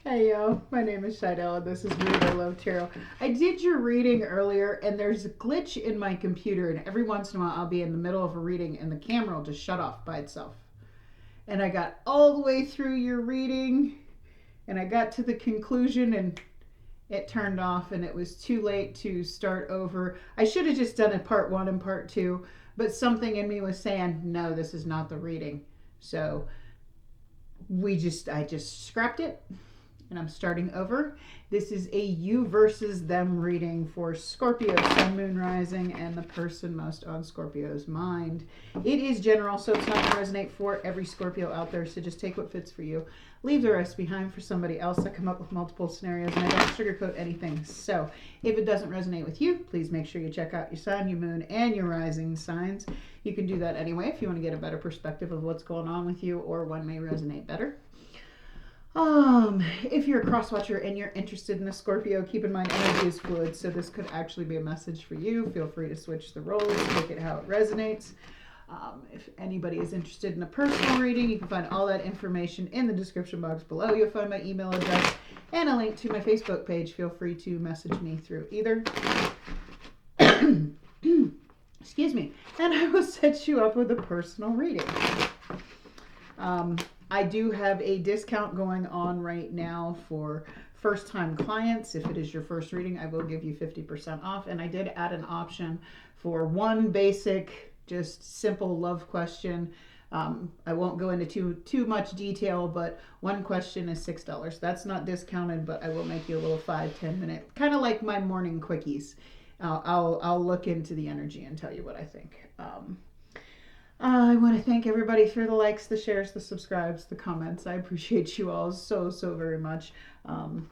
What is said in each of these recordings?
Hey yo, my name is Shidell and this is WeirdoLoveTarot. I did your reading earlier and there's a glitch in my computer, and every once in a while I'll be in the middle of a reading and the camera will just shut off by itself. And I got all the way through your reading and I got to the conclusion and it turned off and it was too late to start over. I should have just done a part one and part two, but something in me was saying, no, this is not the reading. So I just scrapped it and I'm starting over. This is a you versus them reading for Scorpio, Sun, Moon, Rising, and the person most on Scorpio's mind. It is general, so it's not going to resonate for every Scorpio out there, so just take what fits for you. Leave the rest behind for somebody else. I come up with multiple scenarios, and I don't sugarcoat anything. So if it doesn't resonate with you, please make sure you check out your Sun, your Moon, and your Rising signs. You can do that anyway if you want to get a better perspective of what's going on with you, or one may resonate better. If you're a cross watcher and you're interested in a Scorpio, keep in mind energy is fluid, so this could actually be a message for you. Feel free to switch the roles, take it how it resonates. If anybody is interested in a personal reading, you can find all that information in the description box below. You'll find my email address and a link to my Facebook page. Feel free to message me through either. Excuse me. And I will set you up with a personal reading. I do have a discount going on right now for first-time clients. If it is your first reading, I will give you 50% off. And I did add an option for one basic, just simple love question. I won't go into too much detail, but one question is $6. That's not discounted, but I will make you a little 5-10 minute, kind of like my morning quickies. I'll look into the energy and tell you what I think. I want to thank everybody for the likes, the shares, the subscribes, the comments. I appreciate you all so very much.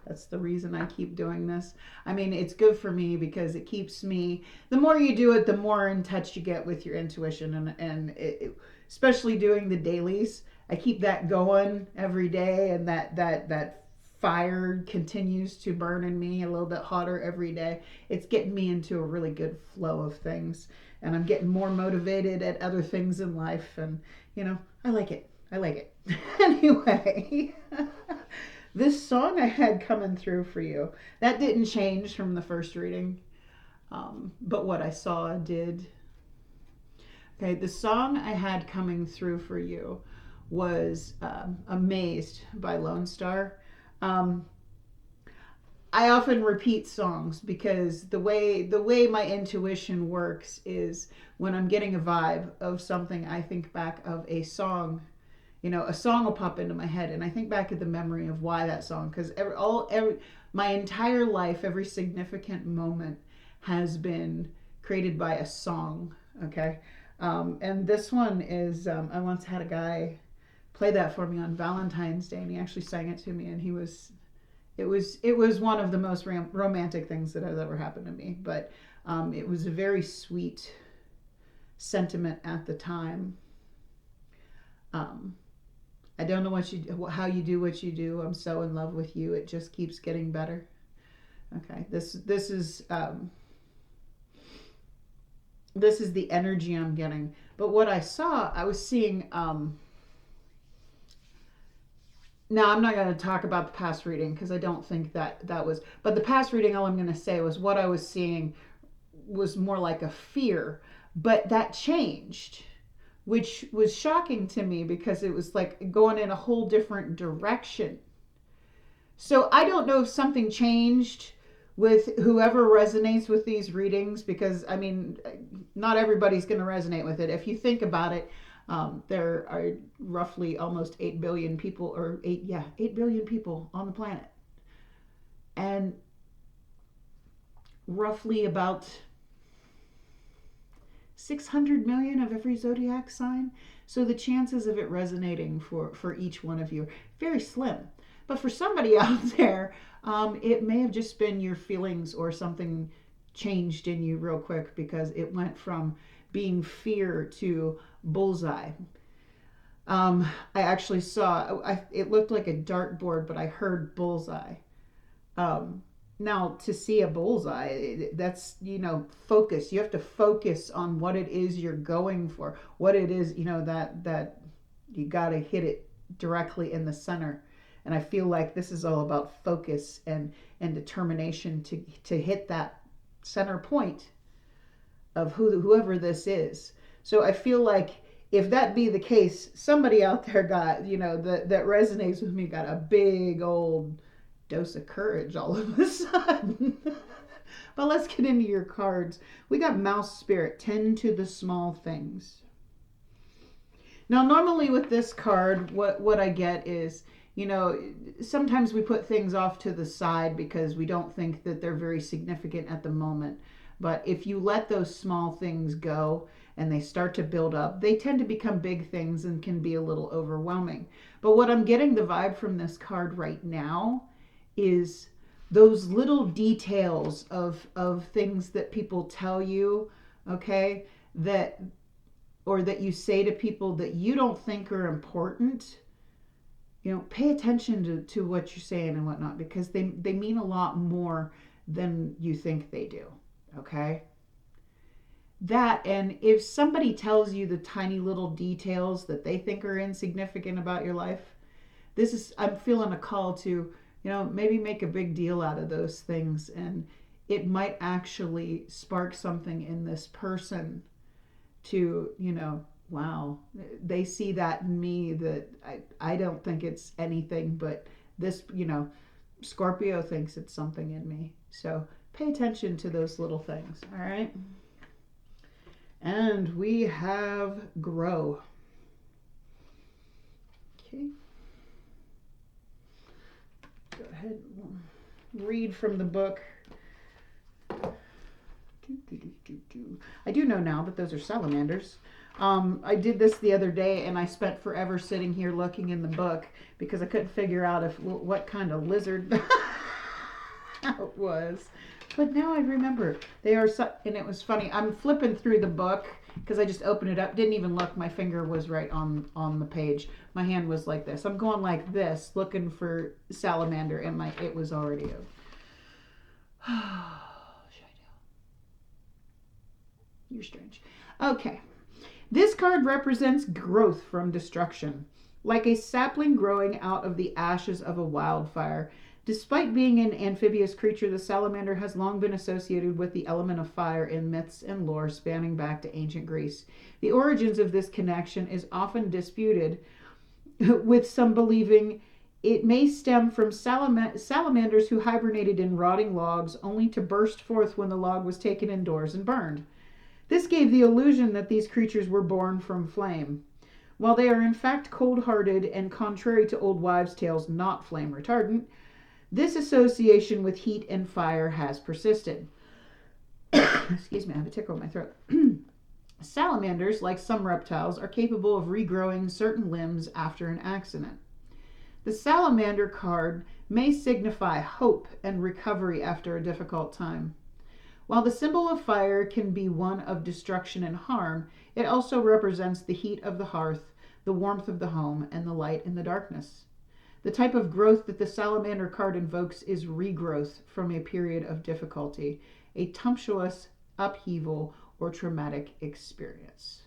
That's the reason I keep doing this. I mean, it's good for me because it keeps me, the more you do it, the more in touch you get with your intuition, and especially doing the dailies. I keep that going every day, and that fire continues to burn in me a little bit hotter every day. It's getting me into a really good flow of things, and I'm getting more motivated at other things in life, and I like it. Anyway, this song I had coming through for you, that didn't change from the first reading, but what I saw did. Okay, the song I had coming through for you was Amazed by Lone Star. I often repeat songs because the way my intuition works is when I'm getting a vibe of something, I think back of a song. A song will pop into my head, and I think back at the memory of why that song. Because my entire life, every significant moment has been created by a song. Okay, and this one is I once had a guy play that for me on Valentine's Day, and he actually sang it to me, and it was one of the most romantic things that has ever happened to me. But it was a very sweet sentiment at the time. I don't know how you do what you do. I'm so in love with you. It just keeps getting better. Okay, this is the energy I'm getting. But what I was seeing. Now, I'm not going to talk about the past reading because I don't think that was. But the past reading, all I'm going to say was what I was seeing was more like a fear. But that changed, which was shocking to me because it was like going in a whole different direction. So I don't know if something changed with whoever resonates with these readings, because, I mean, not everybody's going to resonate with it. If you think about it, there are roughly almost 8 billion people, 8 billion people on the planet. And roughly about 600 million of every zodiac sign. So the chances of it resonating for each one of you are very slim. But for somebody out there, it may have just been your feelings or something changed in you real quick, because it went from being fear to bullseye. I actually saw, it looked like a dartboard, but I heard bullseye. Now, to see a bullseye, that's, focus. You have to focus on what it is you're going for, what it is, that you got to hit it directly in the center. And I feel like this is all about focus and determination to hit that center point of whoever this is. So I feel like if that be the case, somebody out there got, that resonates with me, got a big old dose of courage all of a sudden. But let's get into your cards. We got Mouse Spirit, tend to the small things. Now, normally with this card, what I get is, sometimes we put things off to the side because we don't think that they're very significant at the moment. But if you let those small things go and they start to build up, they tend to become big things and can be a little overwhelming. But what I'm getting the vibe from this card right now is those little details of things that people tell you, okay, that you say to people that you don't think are important. Pay attention to what you're saying and whatnot, because they mean a lot more than you think they do. Okay? That, and if somebody tells you the tiny little details that they think are insignificant about your life, I'm feeling a call to, maybe make a big deal out of those things, and it might actually spark something in this person to, wow, they see that in me that I don't think it's anything, but this, Scorpio thinks it's something in me. So pay attention to those little things, all right? And we have Grow. Okay. Go ahead and read from the book. I do know now that those are salamanders. I did this the other day, and I spent forever sitting here looking in the book because I couldn't figure out what kind of lizard it was. But now I remember. They are, and it was funny. I'm flipping through the book because I just opened it up. Didn't even look. My finger was right on the page. My hand was like this. I'm going like this, looking for salamander, and it was already You're strange. Okay. This card represents growth from destruction. Like a sapling growing out of the ashes of a wildfire. Despite being an amphibious creature, the salamander has long been associated with the element of fire in myths and lore spanning back to ancient Greece. The origins of this connection is often disputed, with some believing it may stem from salamanders who hibernated in rotting logs only to burst forth when the log was taken indoors and burned. This gave the illusion that these creatures were born from flame. While they are in fact cold-hearted and, contrary to old wives' tales, not flame retardant, this association with heat and fire has persisted. Excuse me, I have a tickle in my throat. Salamanders, like some reptiles, are capable of regrowing certain limbs after an accident. The salamander card may signify hope and recovery after a difficult time. While the symbol of fire can be one of destruction and harm, it also represents the heat of the hearth, the warmth of the home, and the light in the darkness. The type of growth that the salamander card invokes is regrowth from a period of difficulty, a tumultuous upheaval, or traumatic experience.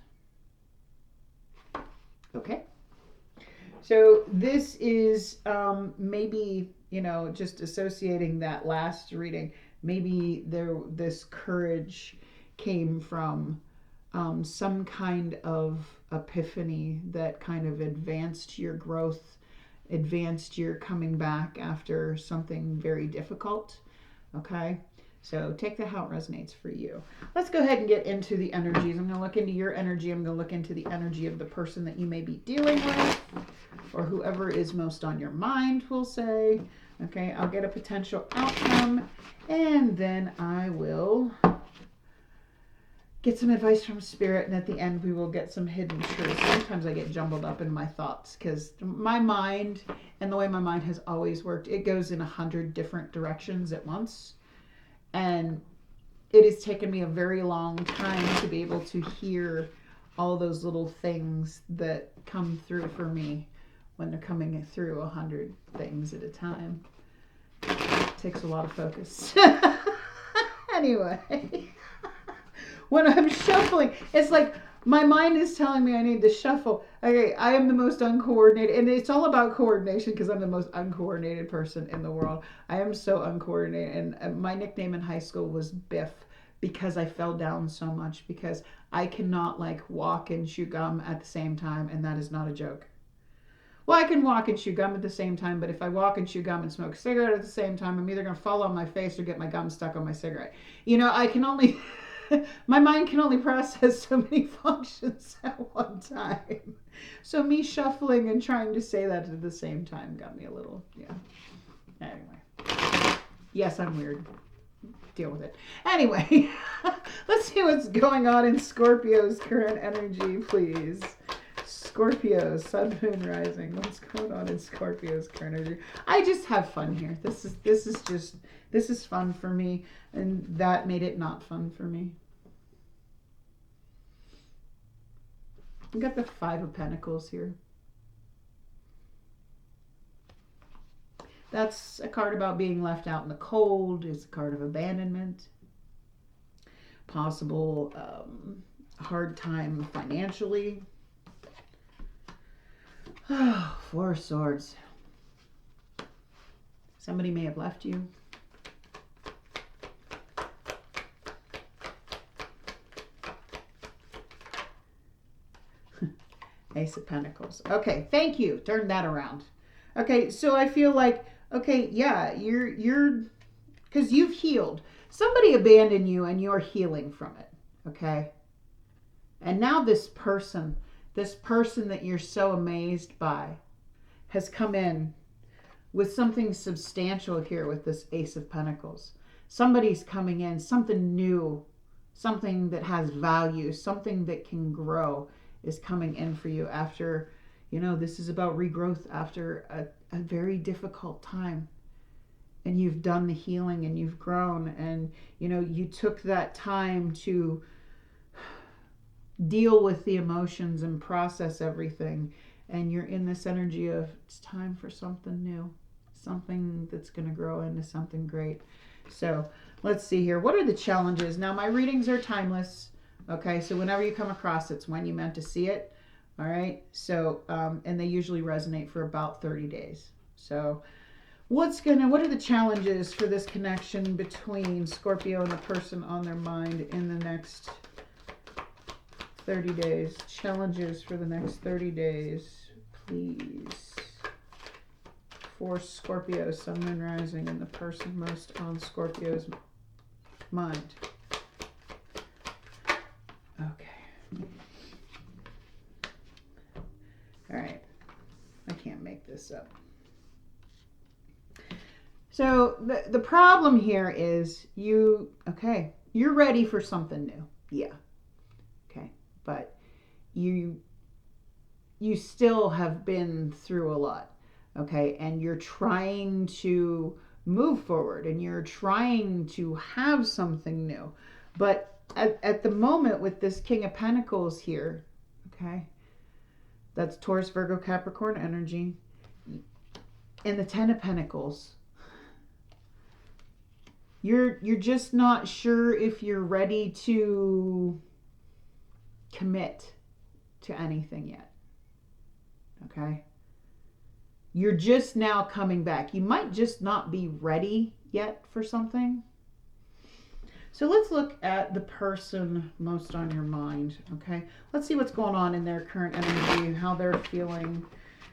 Okay. So this is maybe, just associating that last reading, maybe this courage came from some kind of epiphany that kind of advanced your growth, advanced your coming back after something very difficult. Okay, so take that how it resonates for you. Let's go ahead and get into the energies. I'm going to look into your energy. I'm going to look into the energy of the person that you may be dealing with, or whoever is most on your mind, we'll say. Okay, I'll get a potential outcome, and then I will get some advice from Spirit, and at the end we will get some hidden truths. Sometimes I get jumbled up in my thoughts because my mind, and the way my mind has always worked, it goes in 100 different directions at once. And it has taken me a very long time to be able to hear all those little things that come through for me when they're coming through 100 things at a time. It takes a lot of focus. Anyway, when I'm shuffling, it's like My mind is telling me I need to shuffle. Okay, I am the most uncoordinated, and it's all about coordination because I'm the most uncoordinated person in the world. I am so uncoordinated, and my nickname in high school was Biff because I fell down so much because I cannot like walk and chew gum at the same time, and that is not a joke. Well, I can walk and chew gum at the same time, but if I walk and chew gum and smoke a cigarette at the same time, I'm either going to fall on my face or get my gum stuck on my cigarette. You know, I can only, my mind can only process so many functions at one time. So me shuffling and trying to say that at the same time got me a little, yeah. Anyway. Yes, I'm weird. Deal with it. Anyway, let's see what's going on in Scorpio's current energy, please. Scorpio, sun, moon, rising. What's going on in Scorpio's current energy? I just have fun here. This is fun for me, and that made it not fun for me. We got the Five of Pentacles here. That's a card about being left out in the cold. It's a card of abandonment. Possible hard time financially. Oh, Four of Swords. Somebody may have left you. Ace of Pentacles. Okay, thank you. Turn that around. Okay, so I feel like, okay, yeah, you're, because you've healed. Somebody abandoned you and you're healing from it, okay? And now this person that you're so amazed by has come in with something substantial here with this Ace of Pentacles. Somebody's coming in, something new, something that has value, something that can grow is coming in for you after, you know, this is about regrowth after a very difficult time. And you've done the healing and you've grown and, you know, you took that time to deal with the emotions and process everything. And you're in this energy of it's time for something new, something that's going to grow into something great. So let's see here. What are the challenges? Now, my readings are timeless. Okay, so whenever you come across it's when you meant to see it. All right, so, and they usually resonate for about 30 days. So what are the challenges for this connection between Scorpio and the person on their mind in the next 30 days? Challenges for the next 30 days, please. For Scorpio, sun, moon, rising, and the person most on Scorpio's mind. Okay. All right. I can't make this up. So the problem here is you're ready for something new. Yeah. Okay. But you still have been through a lot. Okay. And you're trying to move forward and you're trying to have something new. But at the moment with this King of Pentacles here, okay, that's Taurus, Virgo, Capricorn energy, and the Ten of Pentacles, you're just not sure if you're ready to commit to anything yet. Okay? You're just now coming back. You might just not be ready yet for something. So let's look at the person most on your mind, okay? Let's see what's going on in their current energy, how they're feeling,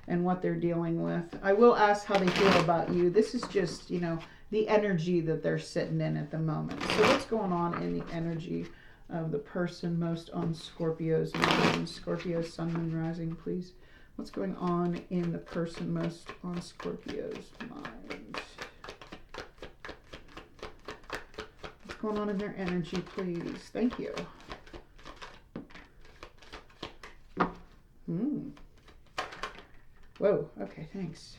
and what they're dealing with. I will ask how they feel about you. This is just, you know, the energy that they're sitting in at the moment. So what's going on in the energy of the person most on Scorpio's mind? Scorpio, sun, moon, rising, please. What's going on in the person most on Scorpio's mind? Going on in their energy, please. Thank you. Whoa. Okay, thanks.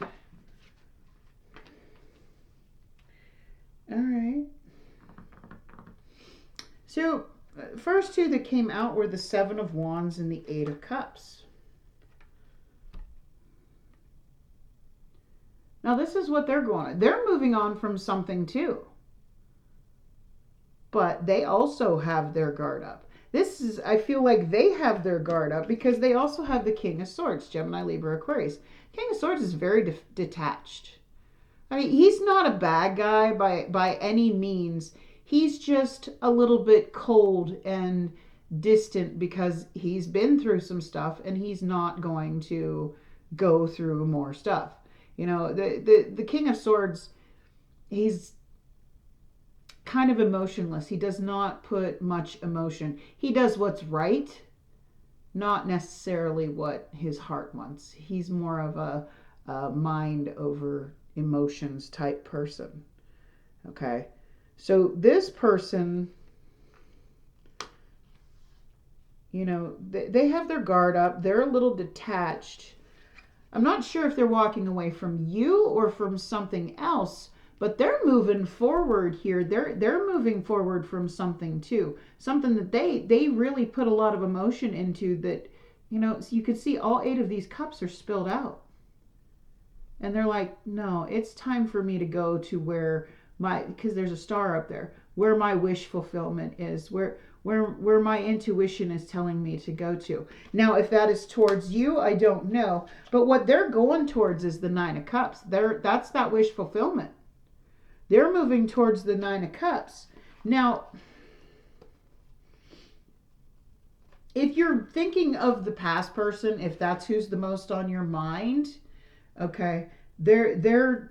All right. So, first two that came out were the Seven of Wands and the Eight of Cups. Now, this is what they're going on. They're moving on from something too. But they also have their guard up. I feel like they have their guard up because they also have the King of Swords, Gemini, Libra, Aquarius. King of Swords is very detached. I mean, he's not a bad guy by any means. He's just a little bit cold and distant because he's been through some stuff and he's not going to go through more stuff. You know, the King of Swords, he's kind of emotionless. He does not put much emotion. He does what's right, not necessarily what his heart wants. He's more of a mind over emotions type person. Okay. So this person, you know, they have their guard up. They're a little detached. I'm not sure if they're walking away from you or from something else, but they're moving forward here. They're moving forward from something too. Something that they really put a lot of emotion into that, you know, so you could see all 8 of these cups are spilled out. And they're like, no, it's time for me to go to where because there's a star up there, where my wish fulfillment is, where my intuition is telling me to go to. Now, if that is towards you, I don't know. But what they're going towards is the 9 of Cups. That's that wish fulfillment. They're moving towards the 9 of Cups. Now, if you're thinking of the past person, if that's who's the most on your mind, okay, they're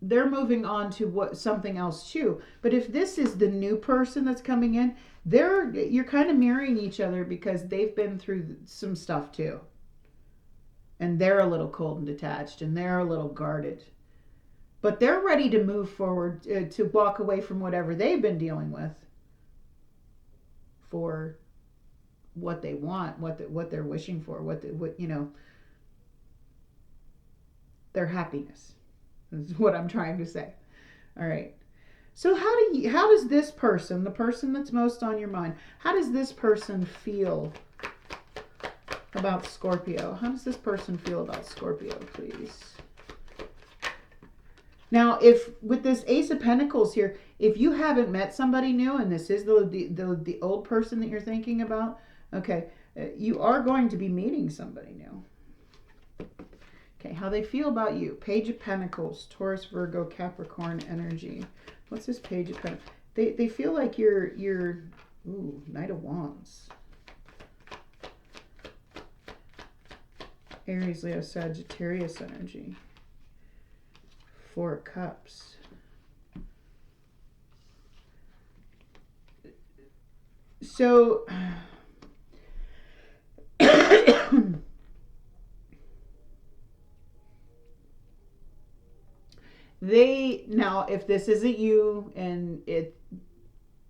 moving on to something else too. But if this is the new person that's coming in, you're kind of mirroring each other because they've been through some stuff too. And they're a little cold and detached and they're a little guarded. But they're ready to move forward, to walk away from whatever they've been dealing with for what they want, what they're wishing for, what you know, their happiness. Is what I'm trying to say. All right. So how does this person, the person that's most on your mind, how does this person feel about Scorpio? How does this person feel about Scorpio, please? Now, if with this Ace of Pentacles here, if you haven't met somebody new and this is the old person that you're thinking about, okay, you are going to be meeting somebody new. Okay, how they feel about you. Page of Pentacles, Taurus, Virgo, Capricorn energy. What's this Page of Pentacles? They feel like you're Knight of Wands. Aries, Leo, Sagittarius energy. 4 of Cups. So now if this isn't you and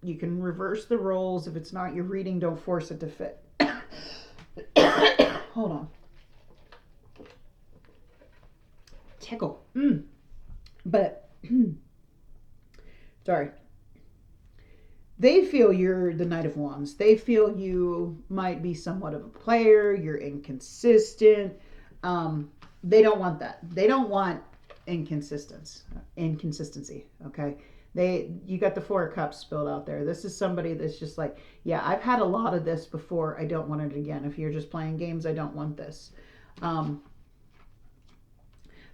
you can reverse the roles. If it's not your reading, don't force it to fit. Hold on. Tickle. But sorry. They feel you're the Knight of Wands. They feel you might be somewhat of a player. You're inconsistent. They don't want that. They don't want inconsistency. Okay. You got the 4 of Cups spilled out there. This is somebody that's just like, yeah, I've had a lot of this before. I don't want it again. If you're just playing games, I don't want this. But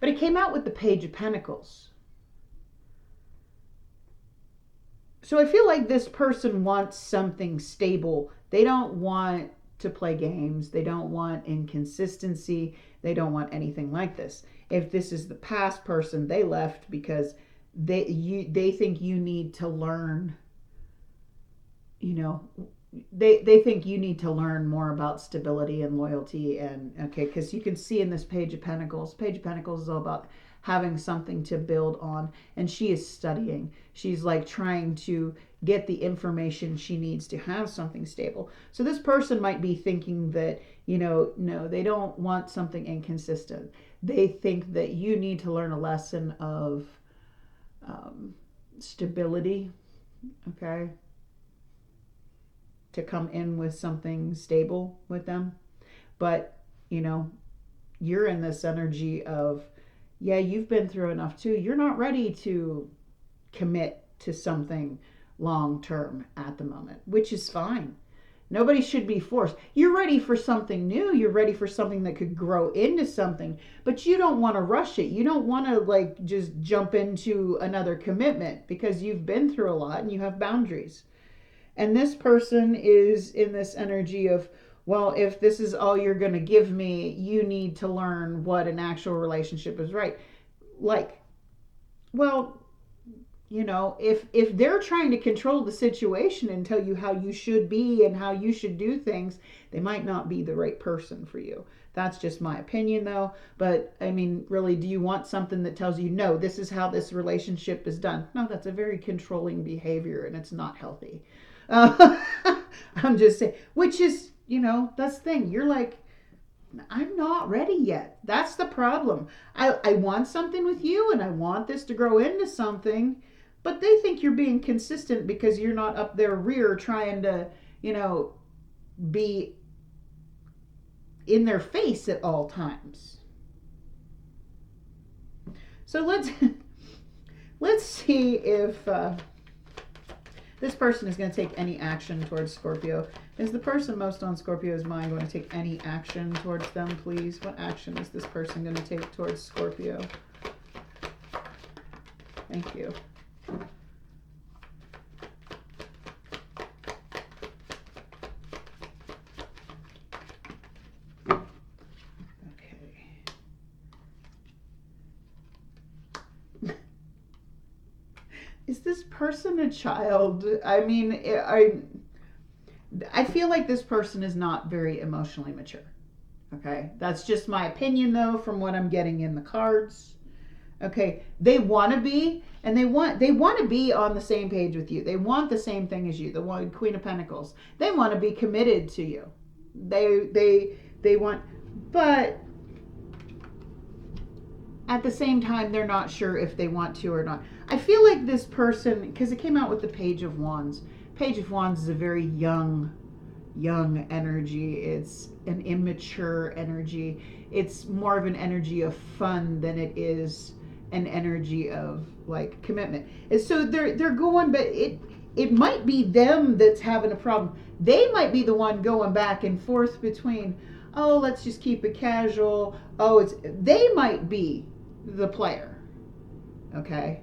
it came out with the Page of Pentacles. So I feel like this person wants something stable. They don't want to play games. They don't want inconsistency. They don't want anything like this. If this is the past person, they left because they think you need to learn, you know, they think you need to learn more about stability and loyalty. And okay, because you can see in this Page of Pentacles is all about having something to build on. And she is studying. She's like trying to get the information she needs to have something stable. So this person might be thinking that, you know, no, they don't want something inconsistent. They think that you need to learn a lesson of stability, okay, to come in with something stable with them. But, you know, you're in this energy of, yeah, you've been through enough too. You're not ready to commit to something long term at the moment, which is fine. Nobody should be forced. You're ready for something new. You're ready for something that could grow into something, but you don't want to rush it. You don't want to like just jump into another commitment because you've been through a lot and you have boundaries. And this person is in this energy of, well, if this is all you're going to give me, you need to learn what an actual relationship is right. Like, well, if they're trying to control the situation and tell you how you should be and how you should do things, they might not be the right person for you. That's just my opinion, though. But I mean, really, do you want something that tells you, no, this is how this relationship is done? No, that's a very controlling behavior and it's not healthy. I'm just saying, which is, that's the thing. You're like, I'm not ready yet. That's the problem. I want something with you and I want this to grow into something, but they think you're being consistent because you're not up their rear trying to, be in their face at all times. So let's see if this person is going to take any action towards Scorpio. Is the person most on Scorpio's mind going to take any action towards them, please? What action is this person going to take towards Scorpio? Thank you. Is this person a child? I mean, I feel like this person is not very emotionally mature. Okay, that's just my opinion, though, from what I'm getting in the cards. Okay, they want to be, and they want to be on the same page with you. They want the same thing as you. The one Queen of Pentacles. They want to be committed to you. They want, but at the same time, they're not sure if they want to or not. I feel like this person, because it came out with the Page of Wands. Page of Wands is a very young energy. It's an immature energy. It's more of an energy of fun than it is an energy of like commitment. And so they're going, but it might be them that's having a problem. They might be the one going back and forth between, oh, let's just keep it casual. Oh, they might be the player. Okay.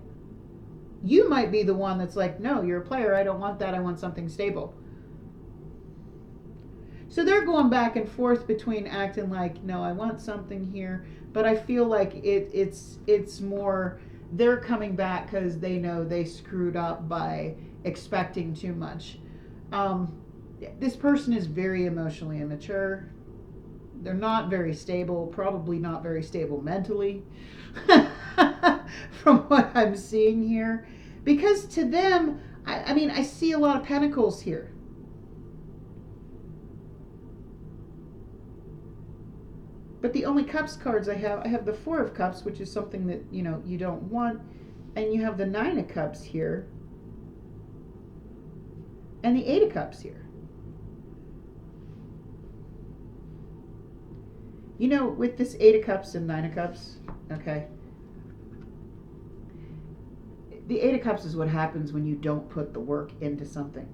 You might be the one that's like, no, you're a player. I don't want that. I want something stable. So they're going back and forth between acting like, no, I want something here. But I feel like it's more, they're coming back because they know they screwed up by expecting too much. This person is very emotionally immature. They're not very stable, probably not very stable mentally. From what I'm seeing here, because to them, I mean, I see a lot of pentacles here. But the only cups cards I have the Four of Cups, which is something that, you don't want. And you have the Nine of Cups here. And the Eight of Cups here. With this Eight of Cups and Nine of Cups, okay, the Eight of Cups is what happens when you don't put the work into something.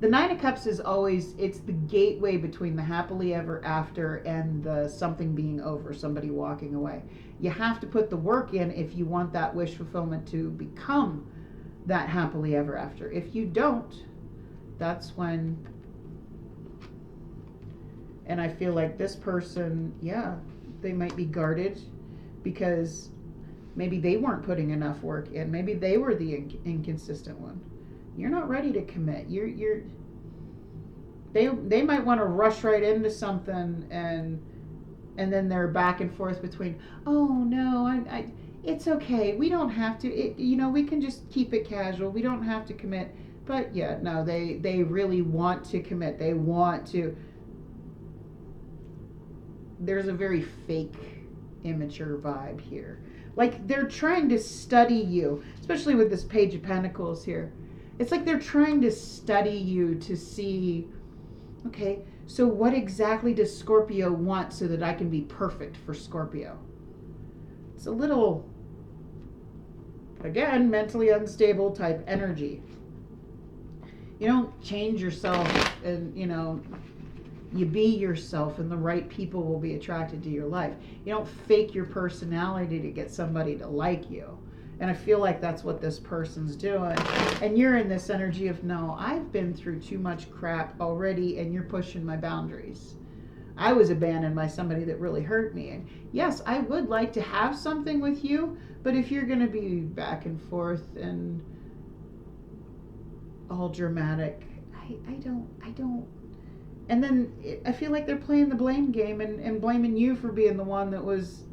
The Nine of Cups is always, it's the gateway between the happily ever after and the something being over, somebody walking away. You have to put the work in if you want that wish fulfillment to become that happily ever after. If you don't, that's when, and I feel like this person, yeah, they might be guarded because maybe they weren't putting enough work in. Maybe they were the inconsistent one. You're not ready to commit. They might want to rush right into something and then they're back and forth between, oh no, it's okay. We don't have to. We can just keep it casual. We don't have to commit. But yeah, no, they really want to commit. They want to. There's a very fake, immature vibe here. Like they're trying to study you, especially with this Page of Pentacles here. It's like they're trying to study you to see, okay, so what exactly does Scorpio want so that I can be perfect for Scorpio? It's a little, again, mentally unstable type energy. You don't change yourself and, you know, you be yourself and the right people will be attracted to your life. You don't fake your personality to get somebody to like you. And I feel like that's what this person's doing. And you're in this energy of, no, I've been through too much crap already and you're pushing my boundaries. I was abandoned by somebody that really hurt me. And yes, I would like to have something with you, but if you're going to be back and forth and all dramatic, I don't. And then I feel like they're playing the blame game and blaming you for being the one that was.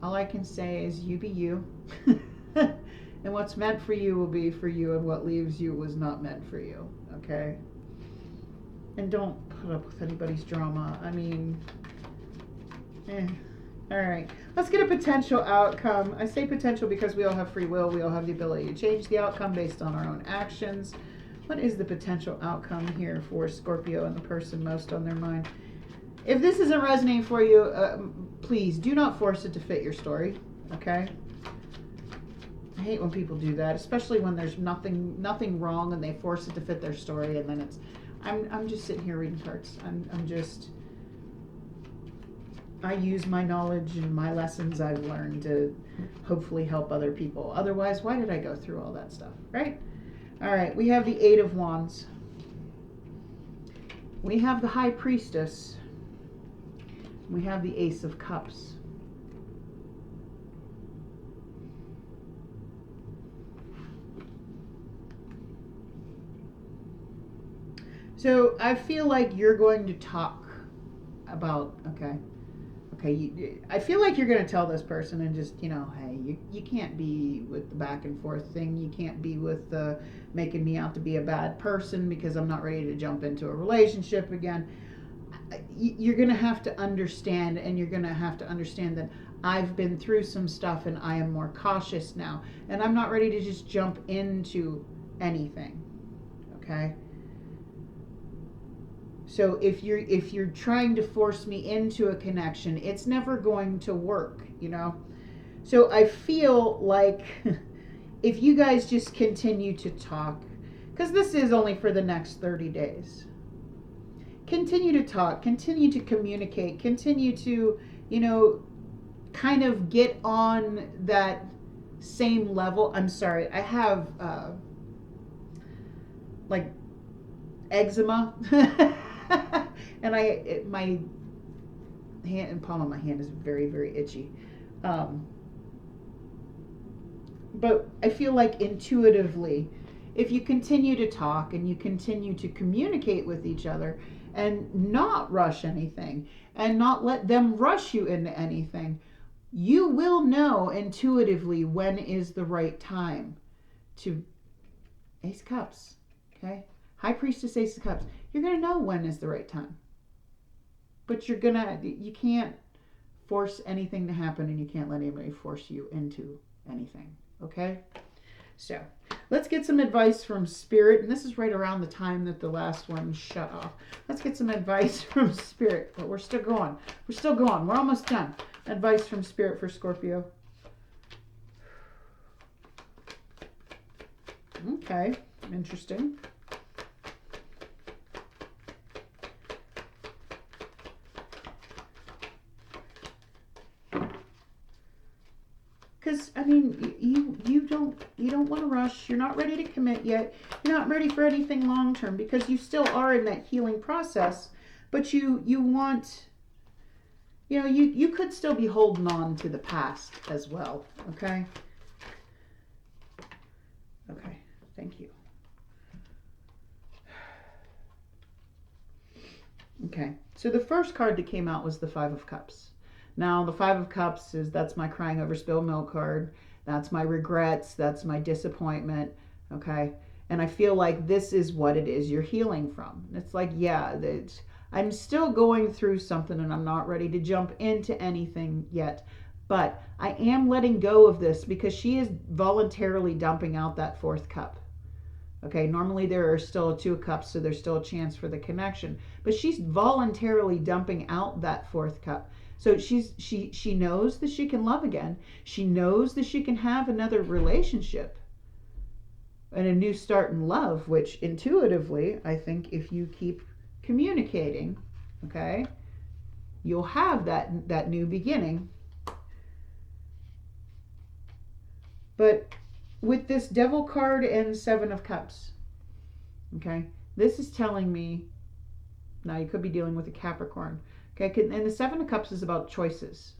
All I can say is you be you. And what's meant for you will be for you, and what leaves you was not meant for you. Okay? And don't put up with anybody's drama. I mean, all right. Let's get a potential outcome. I say potential because we all have free will. We all have the ability to change the outcome based on our own actions. What is the potential outcome here for Scorpio and the person most on their mind? If this isn't resonating for you, please do not force it to fit your story. Okay? I hate when people do that, especially when there's nothing wrong and they force it to fit their story, and then it's. I'm just sitting here reading cards. I use my knowledge and my lessons I've learned to hopefully help other people. Otherwise, why did I go through all that stuff, right? All right, we have the Eight of Wands. We have the High Priestess. We have the Ace of Cups. So I feel like you're going to talk about, I feel like you're going to tell this person and just, you know, hey, you can't be with the back and forth thing. You can't be with the making me out to be a bad person because I'm not ready to jump into a relationship again. You're going to have to understand, and you're going to have to understand that I've been through some stuff and I am more cautious now. And I'm not ready to just jump into anything. Okay? So if you're trying to force me into a connection, it's never going to work, you know? So I feel like if you guys just continue to talk, because this is only for the next 30 days. Continue to talk, continue to communicate, continue to, you know, kind of get on that same level. I'm sorry, I have like eczema. And my hand and palm of my hand is very, very itchy. But I feel like intuitively, if you continue to talk and you continue to communicate with each other and not rush anything and not let them rush you into anything, you will know intuitively when is the right time to Ace of Cups, okay? High Priestess, Ace of Cups. You're going to know when is the right time. But you can't force anything to happen, and you can't let anybody force you into anything. Okay? So, let's get some advice from Spirit. And this is right around the time that the last one shut off. Let's get some advice from Spirit. But we're still going. We're almost done. Advice from Spirit for Scorpio. Okay. Interesting. Because, I mean, you don't want to rush. You're not ready to commit yet. You're not ready for anything long term because you still are in that healing process. But you want, you know, you could still be holding on to the past as well. Okay? Okay. Thank you. Okay. So the first card that came out was the Five of Cups. Now, the Five of Cups that's my crying over spilled milk card. That's my regrets. That's my disappointment. Okay? And I feel like this is what it is you're healing from. It's like, yeah, I'm still going through something and I'm not ready to jump into anything yet. But I am letting go of this because she is voluntarily dumping out that fourth cup. Okay, normally there are still two cups, so there's still a chance for the connection. But she's voluntarily dumping out that fourth cup. So she knows that she can love again. She knows that she can have another relationship. and a new start in love, which intuitively, I think if you keep communicating, okay, you'll have that new beginning. But with this Devil card and Seven of Cups, okay, this is telling me, now you could be dealing with a Capricorn, okay, and the Seven of Cups is about choices,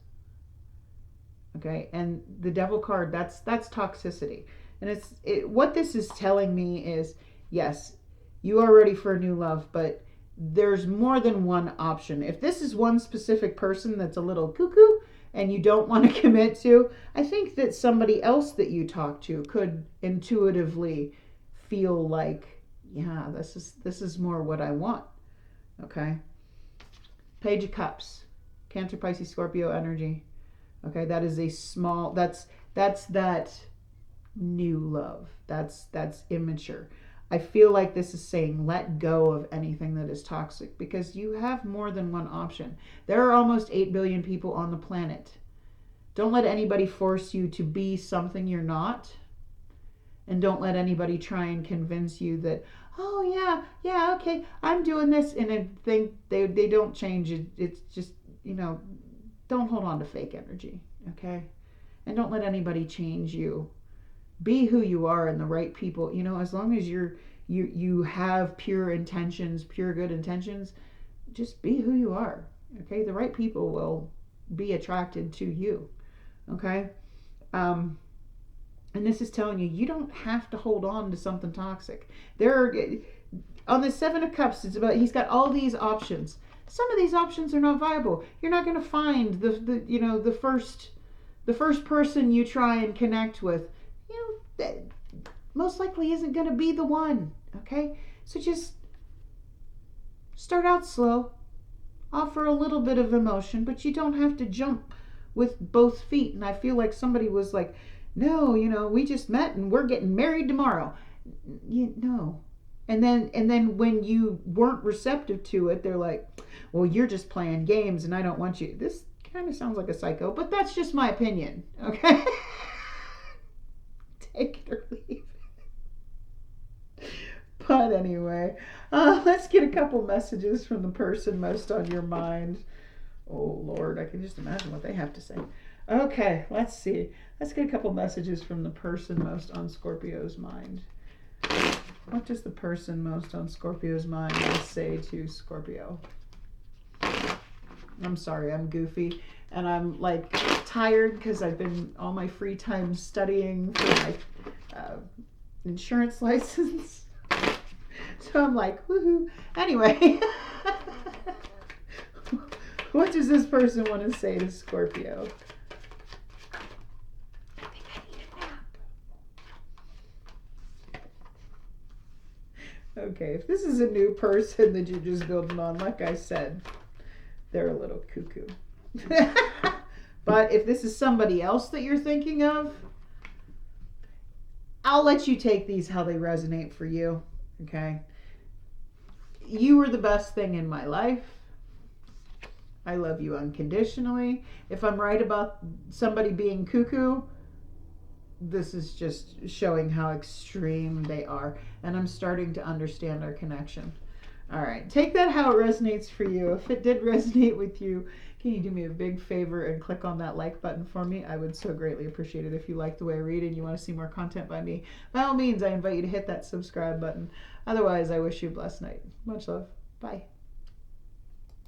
okay, and the Devil card, that's toxicity. And what this is telling me is, yes, you are ready for a new love, but there's more than one option. If this is one specific person that's a little cuckoo and you don't want to commit to, I think that somebody else that you talk to could intuitively feel like, yeah, this is more what I want. Okay. Page of Cups, Cancer, Pisces, Scorpio energy. Okay, that is a small, that's that new love. That's immature. I feel like this is saying let go of anything that is toxic, because you have more than one option. There are almost 8 billion people on the planet. Don't let anybody force you to be something you're not. And don't let anybody try and convince you that, oh yeah, okay, I'm doing this, and I think they don't change it. It's just, don't hold on to fake energy, okay? And don't let anybody change you. Be who you are, and the right people, as long as you have pure intentions, pure good intentions, just be who you are, okay? The right people will be attracted to you, okay? And this is telling you don't have to hold on to something toxic. On the Seven of Cups, it's about, he's got all these options. Some of these options are not viable. You're not going to find the first person you try and connect with, that most likely isn't going to be the one, okay? So just start out slow, offer a little bit of emotion, but you don't have to jump with both feet. And I feel like somebody was like, no, we just met and we're getting married tomorrow. No. And then when you weren't receptive to it, they're like, well, you're just playing games and I don't want you. This kind of sounds like a psycho, but that's just my opinion, okay? Take it or leave it. But anyway, let's get a couple messages from the person most on your mind. Oh, Lord, I can just imagine what they have to say. Okay, let's see. Let's get a couple messages from the person most on Scorpio's mind. What does the person most on Scorpio's mind say to Scorpio? I'm sorry, I'm goofy. And I'm like tired because I've been all my free time studying for my insurance license. So I'm like, woohoo. Anyway, what does this person want to say to Scorpio? I think I need a nap. Okay, if this is a new person that you're just building on, like I said, they're a little cuckoo. But if this is somebody else that you're thinking of, I'll let you take these how they resonate for you, okay? You were the best thing in my life. I love you unconditionally. If I'm right about somebody being cuckoo, this is just showing how extreme they are. And I'm starting to understand our connection. All right, take that how it resonates for you. If it did resonate with you, can you do me a big favor and click on that like button for me? I would so greatly appreciate it. If you like the way I read and you want to see more content by me, by all means, I invite you to hit that subscribe button. Otherwise, I wish you a blessed night. Much love. Bye.